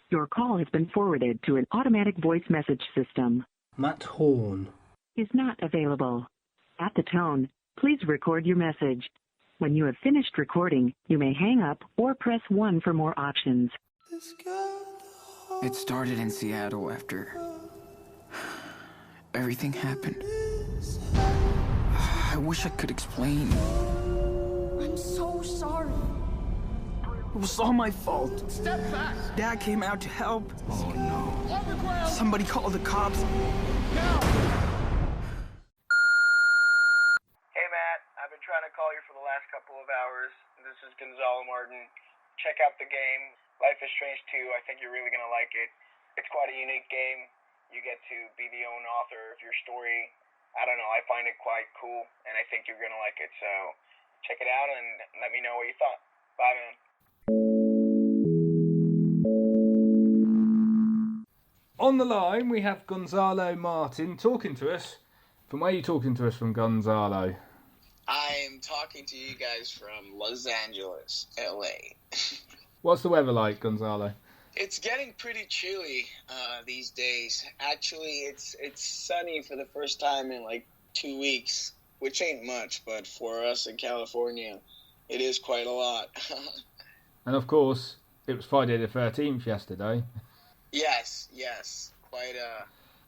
Your call has been forwarded to an automatic voice message system. Matt Horn is not available. At the tone, please record your message. When you have finished recording, you may hang up or press 1 for more options. It started in Seattle after everything happened. I wish I could explain. I'm so sorry. It was all my fault. Step back. Dad came out to help. Oh no. On the ground. Somebody called the cops. Now. Hey Matt, I've been trying to call you for the last couple of hours. This is Gonzalo Martin. Check out the game, Life is Strange 2. I think you're really going to like it. It's quite a unique game. You get to be the own author of your story. I don't know, I find it quite cool, and I think you're going to like it. So check it out and let me know what you thought. Bye, man. On the line, we have Gonzalo Martin talking to us. From where are you talking to us from, Gonzalo? I'm talking to you guys from Los Angeles, LA. What's the weather like, Gonzalo? It's getting pretty chilly these days. Actually, it's sunny for the first time in like 2 weeks, which ain't much, but for us in California, it is quite a lot. And of course, it was Friday the 13th yesterday. Yes, quite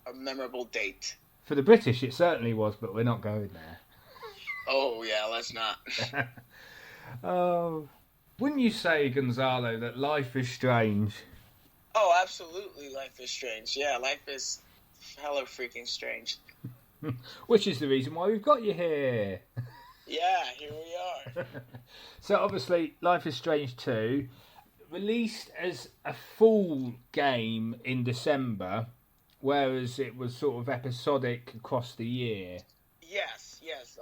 a memorable date. For the British, it certainly was, but we're not going there. Oh, yeah, let's not. Oh, wouldn't you say, Gonzalo, that life is strange? Oh, absolutely, life is strange. Yeah, life is hella freaking strange. Which is the reason why we've got you here. Yeah, here we are. So obviously, Life is Strange 2, released as a full game in December, whereas it was sort of episodic across the year. Yes.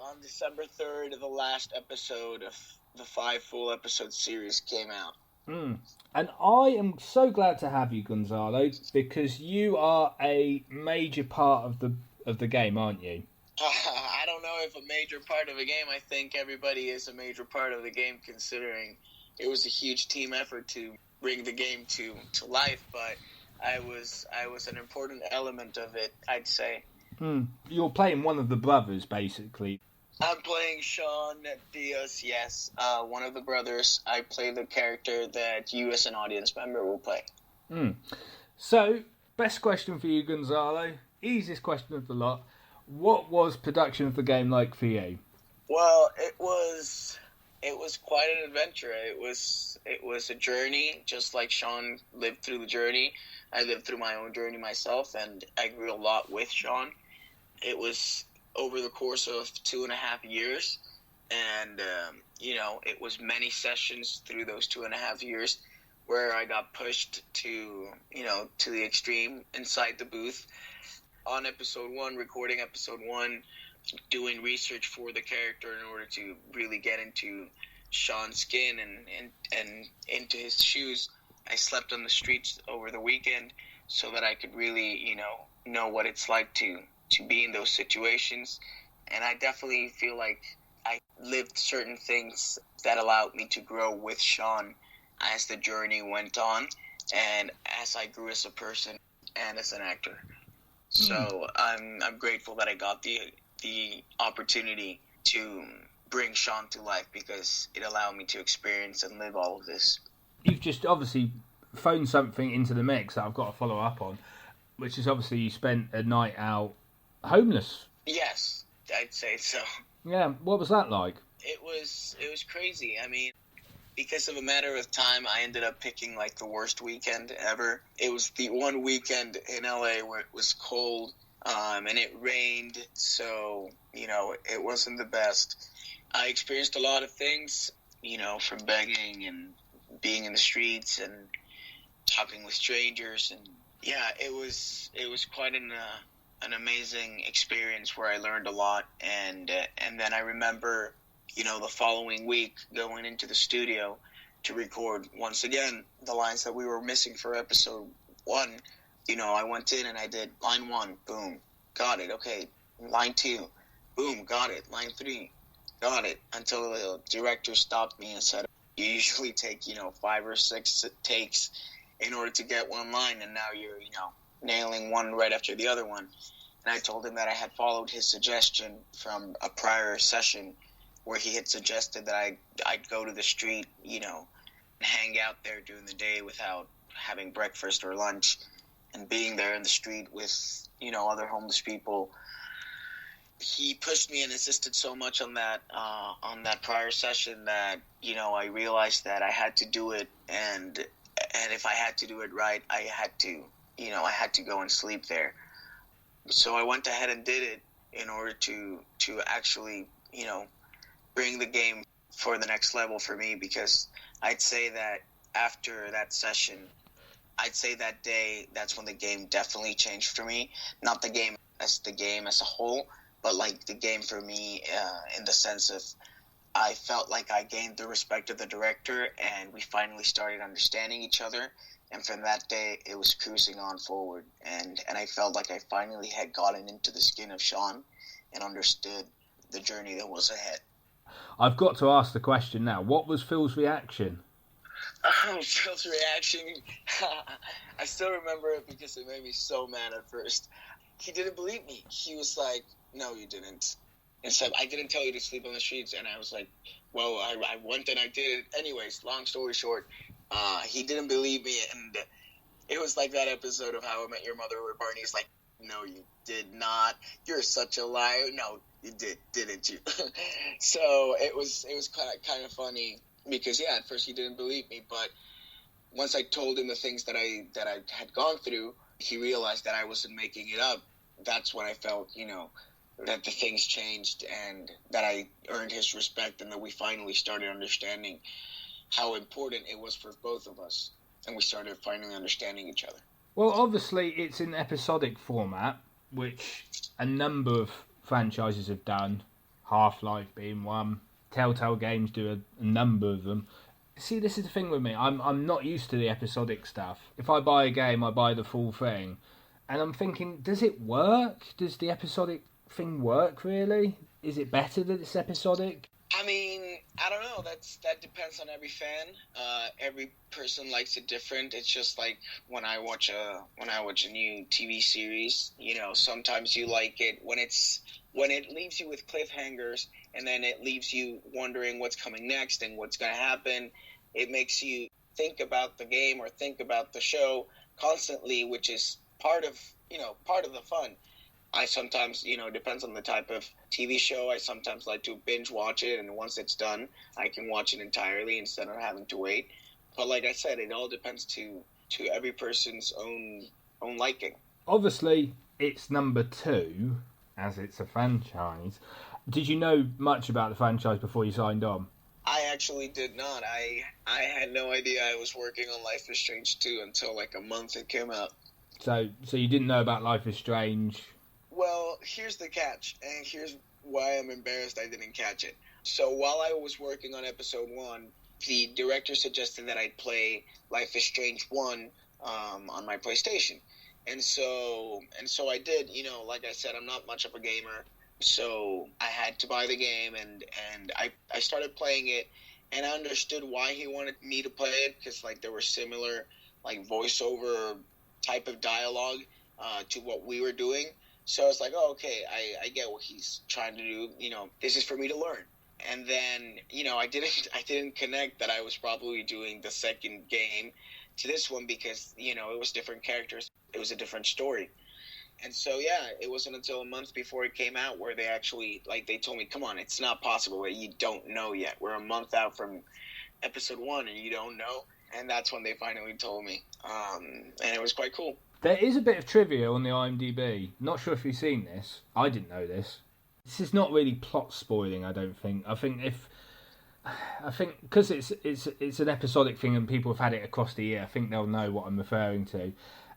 On December 3rd, the last episode of the 5 full episode series came out. And I am so glad to have you, Gonzalo, because you are a major part of the game, aren't you? I don't know if a major part of a game. I think everybody is a major part of the game, considering it was a huge team effort to bring the game to life. But I was an important element of it, I'd say. You're playing one of the brothers, basically. I'm playing Sean Diaz, yes, one of the brothers. I play the character that you as an audience member will play. So, best question for you, Gonzalo. Easiest question of the lot. What was production of the game like for you? Well, it was quite an adventure. It was a journey, just like Sean lived through the journey. I lived through my own journey myself, and I grew a lot with Sean. It was over the course of 2.5 years, and it was many sessions through those 2.5 years where I got pushed to the extreme inside the booth on episode 1, recording episode 1, doing research for the character in order to really get into Sean's skin and into his shoes. I slept on the streets over the weekend so that I could really, know what it's like to be in those situations. And I definitely feel like I lived certain things that allowed me to grow with Sean as the journey went on and as I grew as a person and as an actor. So I'm grateful that I got the opportunity to bring Sean to life, because it allowed me to experience and live all of this. You've just obviously thrown something into the mix that I've got to follow up on, which is obviously you spent a night out homeless. Yes, I'd say so. Yeah, what was that like? It was crazy. I mean, because of a matter of time, I ended up picking like the worst weekend ever. It was the one weekend in LA where it was cold and it rained, so, it wasn't the best. I experienced a lot of things, from begging and being in the streets and talking with strangers, and yeah, it was quite an amazing experience where I learned a lot, and then I remember, the following week going into the studio to record once again the lines that we were missing for episode 1. I went in and I did line 1, boom, got it, okay, line 2, boom, got it, line 3, got it, until the director stopped me and said, you usually take, 5 or 6 takes, in order to get one line, and now you're, nailing one right after the other one. And I told him that I had followed his suggestion from a prior session where he had suggested that I'd go to the street, and hang out there during the day without having breakfast or lunch, and being there in the street with, other homeless people. He pushed me and insisted so much on that prior session that, I realized that I had to do it, and if I had to do it right, I had to go and sleep there. So I went ahead and did it in order to actually, bring the game for the next level for me, because I'd say that after that session, I'd say that day, that's when the game definitely changed for me. Not the game as a whole, but like the game for me in the sense of I felt like I gained the respect of the director, and we finally started understanding each other. And from that day, it was cruising on forward. And I felt like I finally had gotten into the skin of Sean and understood the journey that was ahead. I've got to ask the question now. What was Phil's reaction? Phil's reaction, I still remember it because it made me so mad at first. He didn't believe me. He was like, "No, you didn't." And said, "I didn't tell you to sleep on the streets." And I was like, "Well, I went and I did it." Anyways, long story short, he didn't believe me. And it was like that episode of How I Met Your Mother where Barney's like, "No, you did not. You're such a liar." "No, you did, didn't you?" So it was kind of funny. Because, at first he didn't believe me, but once I told him the things that I had gone through, he realized that I wasn't making it up. That's when I felt, that the things changed and that I earned his respect, and that we finally started understanding how important it was for both of us, and we started finally understanding each other. Well, obviously it's an episodic format, which a number of franchises have done, Half-Life being one. Telltale Games do a number of them. See, this is the thing with me. I'm not used to the episodic stuff. If I buy a game, I buy the full thing. And I'm thinking, does it work? Does the episodic thing work, really? Is it better that it's episodic? I mean, I don't know. That depends on every fan. Every person likes it different. It's just like when I watch a new TV series, sometimes you like it when it leaves you with cliffhangers, and then it leaves you wondering what's coming next and what's going to happen. It makes you think about the game or think about the show constantly, which is part of the fun. I sometimes, depends on the type of TV show, I sometimes like to binge watch it, and once it's done, I can watch it entirely instead of having to wait. But like I said, it all depends to every person's own liking. Obviously, it's number 2, as it's a franchise. Did you know much about the franchise before you signed on? I actually did not. I had no idea I was working on Life is Strange 2 until like a month it came out. So you didn't know about Life is Strange? Well, here's the catch, and here's why I'm embarrassed I didn't catch it. So while I was working on episode 1, the director suggested that I play Life is Strange 1 on my PlayStation. And so I did. Like I said, I'm not much of a gamer. So I had to buy the game, and I started playing it, and I understood why he wanted me to play it, because like there were similar like voiceover type of dialogue to what we were doing. So I was like, oh, okay, I get what he's trying to do. This is for me to learn. And then, I didn't connect that I was probably doing the second game to this one because, it was different characters. It was a different story. And so, it wasn't until a month before it came out where they actually, they told me, come on, it's not possible that you don't know yet. We're a month out from episode 1 and you don't know. And that's when they finally told me. And it was quite cool. There is a bit of trivia on the IMDb. Not sure if you've seen this. I didn't know this. This is not really plot spoiling, I don't think. I think because it's an episodic thing and people have had it across the year, I think they'll know what I'm referring to.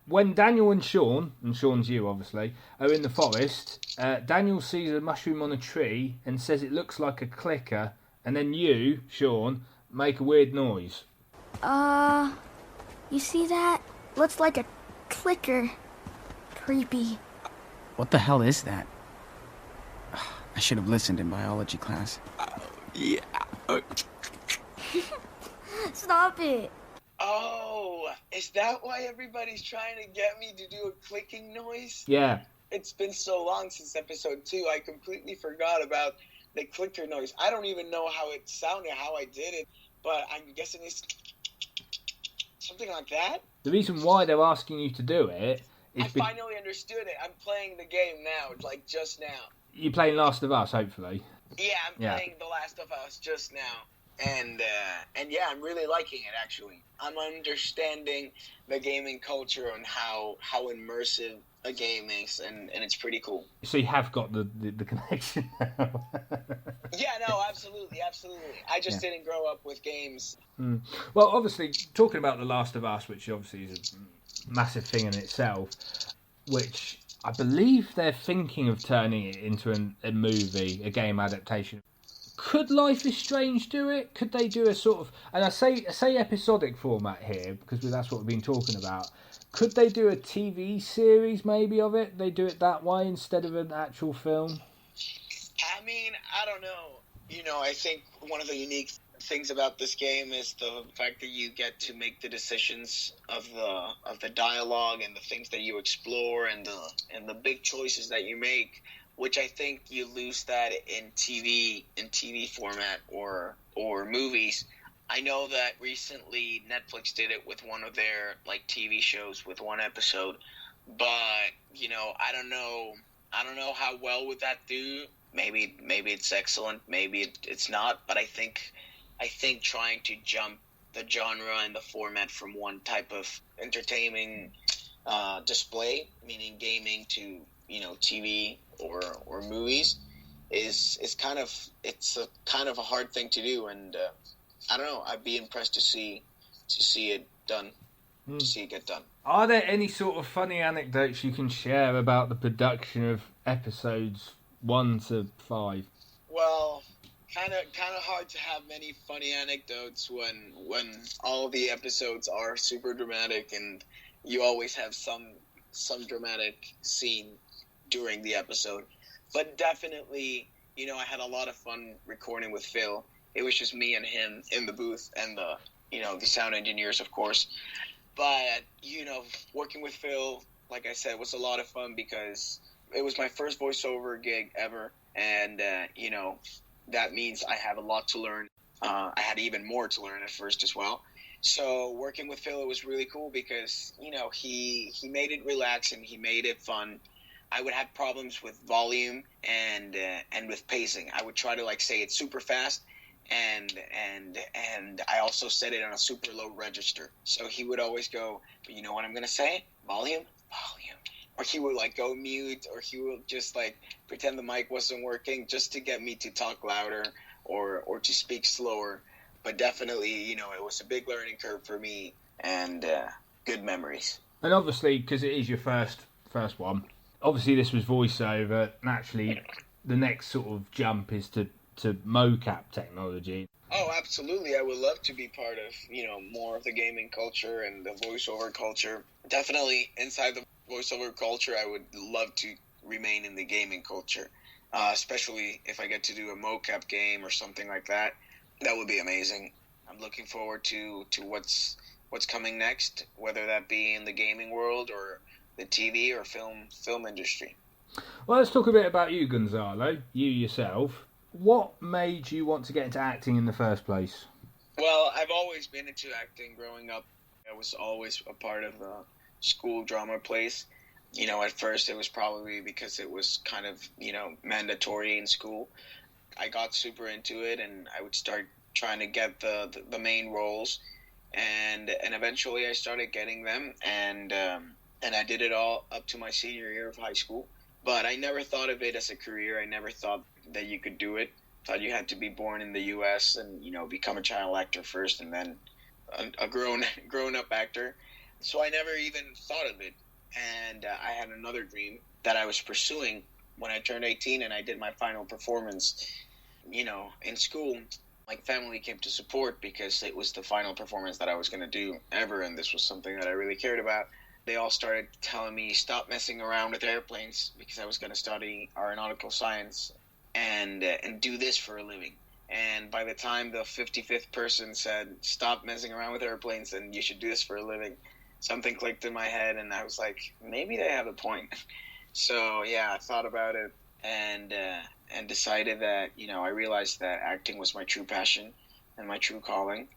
When Daniel and Sean's you obviously, are in the forest, Daniel sees a mushroom on a tree and says it looks like a clicker, and then you, Sean, make a weird noise. You see that? Looks like a clicker. Creepy. What the hell is that? I should have listened in biology class. Yeah. Stop it. Oh, is that why everybody's trying to get me to do a clicking noise? Yeah. It's been so long since episode 2, I completely forgot about the clicker noise. I don't even know how it sounded, how I did it, but I'm guessing it's something like that. The reason why they're asking you to do it is I finally understood it. I'm playing the game now, like just now. You're playing Last of Us, hopefully. Yeah, I'm playing The Last of Us just now. And yeah, I'm really liking it, actually. I'm understanding the gaming culture and how immersive a game is, and it's pretty cool. So you have got the connection now. Yeah, no, absolutely. I just didn't grow up with games. Well, obviously, talking about The Last of Us, which obviously is a massive thing in itself, which I believe they're thinking of turning it into a movie, a game adaptation. Could Life is Strange do it? Could they do a sort of, and I say episodic format here because that's what we've been talking about. Could they do a TV series maybe of it? They do it that way instead of an actual film? I mean, I don't know. You know, I think one of the unique things about this game is the fact that you get to make the decisions of the dialogue and the things that you explore and the big choices that you make, which I think you lose that in TV format or movies. I know that recently Netflix did it with one of their like TV shows with one episode, but you know, I don't know how well would that do. Maybe it's excellent, maybe it's not, but I think trying to jump the genre and the format from one type of entertaining display, meaning gaming, to, you know, TV or movies is kind of a hard thing to do, and I don't know, I'd be impressed to see it done. To see it get done. Are there any sort of funny anecdotes you can share about the production of episodes 1 to 5? Well, kind of hard to have many funny anecdotes when all the episodes are super dramatic, and you always have some dramatic scene during the episode. But definitely, you know, I had a lot of fun recording with Phil. It was just me and him in the booth, and the sound engineers, of course. But, you know, working with Phil, like I said, was a lot of fun because it was my first voiceover gig ever. And, you know, that means I have a lot to learn. I had even more to learn at first as well. So working with Phil, it was really cool because, you know, he made it relaxing. He made it fun. I would have problems with volume and with pacing. I would try to, like, say it super fast. And I also set it on a super low register. So he would always go, you know what I'm going to say? Volume. Or he would, like, go mute, or he would just, like, pretend the mic wasn't working just to get me to talk louder or to speak slower. But definitely, you know, it was a big learning curve for me, and good memories. And obviously, because it is your first one, obviously this was voiceover. Naturally, the next sort of jump is to mocap technology. Oh, absolutely. I would love to be part of, you know, more of the gaming culture and the voiceover culture. Definitely inside the voiceover culture, I would love to remain in the gaming culture, especially if I get to do a mocap game or something like that. That would be amazing. I'm looking forward to what's coming next, whether that be in the gaming world or the TV or film industry. Well, let's talk a bit about you, Gonzalo, you yourself. What made you want to get into acting in the first place? Well, I've always been into acting growing up. I was always a part of a school drama plays. You know, at first it was probably because it was kind of, you know, mandatory in school. I got super into it, and I would start trying to get the main roles, and eventually I started getting them, and I did it all up to my senior year of high school. But I never thought of it as a career. I never thought that you could do it. Thought you had to be born in the U.S. and, you know, become a child actor first, and then a grown up actor. So I never even thought of it. And I had another dream that I was pursuing when I turned 18 and I did my final performance. You know, in school, my family came to support because it was the final performance that I was going to do ever, and this was something that I really cared about. They all started telling me stop messing around with airplanes because I was going to study aeronautical science and do this for a living. And by the time the 55th person said, stop messing around with airplanes and you should do this for a living, something clicked in my head, and I was like, maybe they have a point. So, yeah, I thought about it and decided that, I realized that acting was my true passion and my true calling.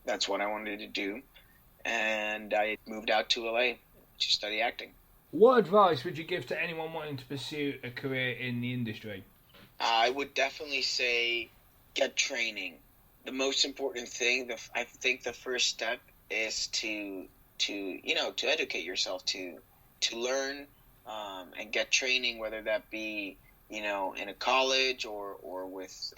That's what I wanted to do. And I moved out to LA to study acting. What advice would you give to anyone wanting to pursue a career in the industry? I would definitely say get training. The most important thing, I think the first step is to educate yourself, to learn and get training, whether that be, in a college or with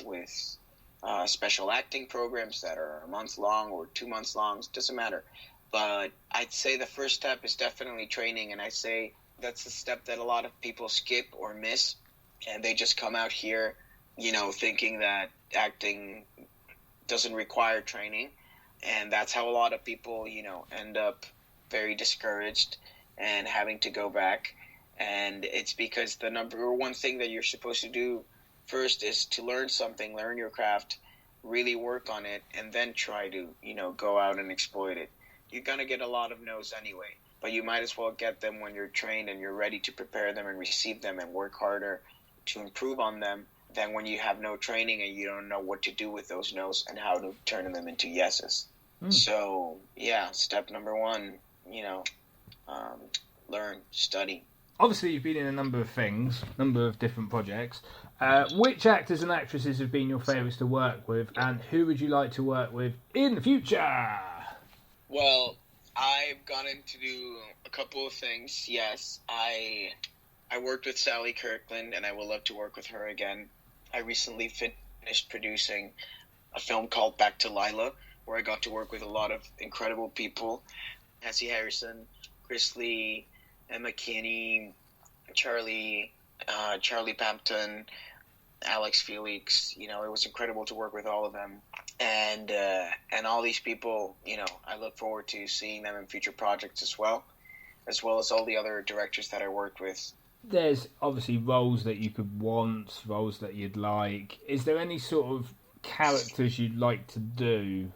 special acting programs that are a month long or 2 months long. Doesn't matter. But I'd say the first step is definitely training, and I say that's the step that a lot of people skip or miss, and they just come out here, thinking that acting doesn't require training, and that's how a lot of people, end up very discouraged and having to go back. And it's because the number one thing that you're supposed to do first is to learn something, learn your craft, really work on it, and then try to, go out and exploit it. You're going to get a lot of no's anyway, but you might as well get them when you're trained and you're ready to prepare them and receive them and work harder to improve on them than when you have no training and you don't know what to do with those no's and how to turn them into yeses. So, yeah, step number one, learn, study. Obviously, you've been in a number of things, number of different projects. Which actors and actresses have been your favourites to work with, and who would you like to work with in the future? Well, I've gotten to do a couple of things. Yes, I worked with Sally Kirkland, and I would love to work with her again. I recently finished producing a film called Back to Lila, where I got to work with a lot of incredible people. Cassie Harrison, Chris Lee, Emma Kinney, Charlie Pampton, Alex Felix. It was incredible to work with all of them. And all these people, I look forward to seeing them in future projects as well as all the other directors that I worked with. There's obviously roles that you could want, roles that you'd like. Is there any sort of characters you'd like to do?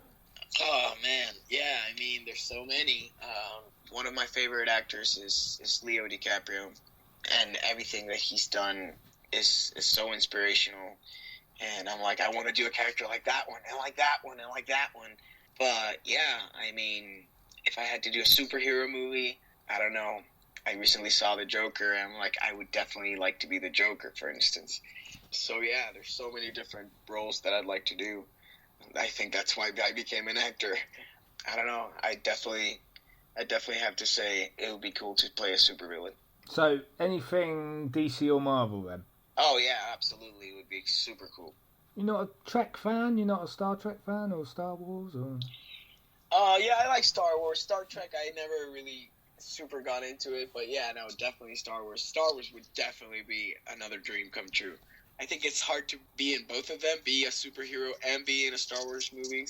Oh, man. Yeah, there's so many. One of my favorite actors is Leo DiCaprio, and everything that he's done is so inspirational. And I'm like, I want to do a character like that one, and like that one, and like that one. But, yeah, if I had to do a superhero movie, I don't know. I recently saw The Joker, and I'm like, I would definitely like to be the Joker, for instance. So, yeah, there's so many different roles that I'd like to do. I think that's why I became an actor. I don't know. I definitely have to say it would be cool to play a supervillain. So, anything DC or Marvel, then? Oh, yeah, absolutely. It would be super cool. You're not a Trek fan? You're not a Star Trek fan or Star Wars? Or? Yeah, I like Star Wars. Star Trek, I never really super got into it. But, yeah, no, definitely Star Wars. Star Wars would definitely be another dream come true. I think it's hard to be in both of them, be a superhero and be in a Star Wars movie.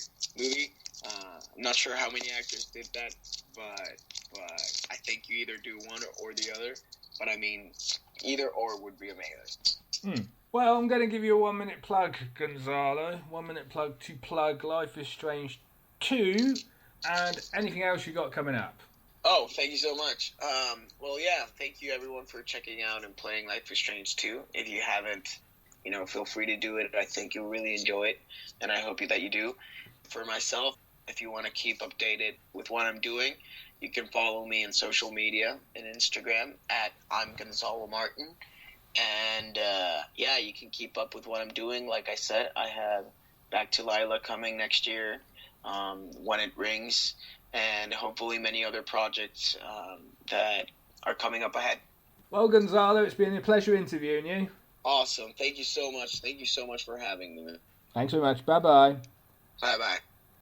I'm not sure how many actors did that, but I think you either do one or the other. But either or would be amazing. Well, I'm going to give you a 1 minute plug, Gonzalo. 1 minute plug to plug Life is Strange 2 and anything else you got coming up. Oh, thank you so much. Well, yeah, thank you everyone for checking out and playing Life is Strange 2. If you haven't, feel free to do it. I think you'll really enjoy it, and I hope that you do. For myself, if you want to keep updated with what I'm doing, you can follow me on social media and Instagram at I'm Gonzalo Martin. And, yeah, you can keep up with what I'm doing. Like I said, I have Back to Lila coming next year, When It Rings, and hopefully many other projects that are coming up ahead. Well, Gonzalo, it's been a pleasure interviewing you. Awesome. Thank you so much. Thank you so much for having me. Thanks very much. Bye-bye. Bye-bye.